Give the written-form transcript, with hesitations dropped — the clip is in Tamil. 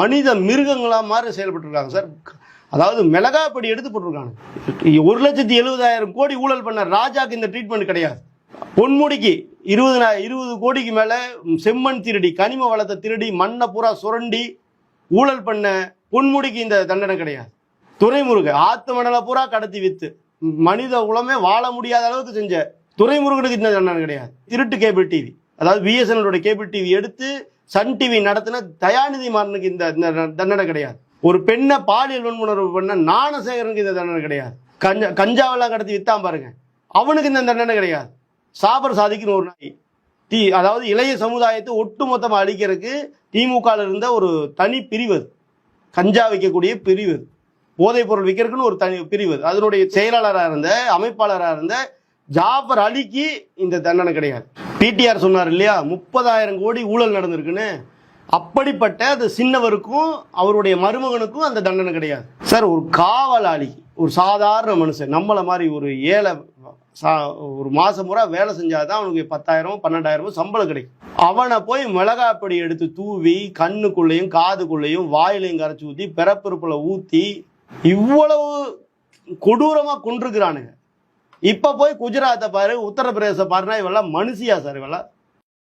மனித மிருகங்களா மாதிரி செயல்பட்டு இருக்காங்க சார். அதாவது மிளகாப்படி எடுத்து போட்டிருக்காங்க. 1,70,70,000 கோடி ஊழல் பண்ண ராஜாக்கு இந்த ட்ரீட்மெண்ட் கிடையாது. பொன்முடிக்கு 20 கோடிக்கு மேல செம்மண் திருடி, கனிம வளத்தை திருடி, மண்ணை பூரா சுரண்டி ஊழல் பண்ண பொன்முடிக்கு இந்த தண்டனை கிடையாது. துரைமுருகன் ஆத்து மணலை பூரா கடத்தி வித்து மனித குலமே வாழ முடியாத அளவுக்கு செஞ்ச துரைமுருகனுக்கு இந்த தண்டனை கிடையாது. திருட்டு கேபிள் டிவி, அதாவது பிஎஸ்என்எல் கேபிள் டிவி எடுத்து சன் டிவி நடத்தின தயாநிதி மாறனுக்கு இந்த தண்டனை கிடையாது. ஒரு பெண்ணை பாலியல் வன்முணர்வு பண்ண ஞானசேகரனுக்கு இந்த தண்டனை கிடையாது. கஞ்சாவெல்லாம் கடத்தி வித்தான் பாருங்க, அவனுக்கு இந்த தண்டனை கிடையாது. சாபர் சாதிக்குன்னு ஒரு நாய் அதாவது இளைய சமுதாயத்தை ஒட்டுமொத்தமாக அழிக்கிறதுக்கு திமுக இருந்த ஒரு தனி பிரிவு, கஞ்சா வைக்கக்கூடிய பிரிவு, போதைப் பொருள் விற்கிறதுக்குன்னு ஒரு தனி பிரிவு, அதனுடைய செயலாளராக இருந்த அமைப்பாளராக இருந்த ஜாபர் அலிக்கு இந்த தண்டனை கிடையாது. பிடிஆர் சொன்னார் இல்லையா, 30,000 கோடி ஊழல் நடந்திருக்குன்னு. அப்படிப்பட்ட அந்த சின்னவருக்கும் அவருடைய மருமகனுக்கும் அந்த தண்டனை கிடையாது சார். ஒரு காவலாளி, ஒரு சாதாரண மனுஷன், நம்மளை மாதிரி ஒரு ஏழை, ஒரு மாசம் பூரா வேலை செஞ்சாதான் அவனுக்கு 10,000 12,000 சம்பளம் கிடைக்கும். அவனை போய் மிளகாப்படி எடுத்து தூவி கண்ணுக்குள்ளேயும் காதுக்குள்ளேயும் வாயிலையும் கரைச்சி ஊற்றி பிறப்பிறப்புல ஊற்றி இவ்வளவு கொடூரமா கொண்டிருக்கிறானுங்க. இப்ப போய் குஜராத்தை பாரு, உத்தரப்பிரதேச பாருன்னா இவெல்லாம் மனுஷியா சார்? இவெல்லாம்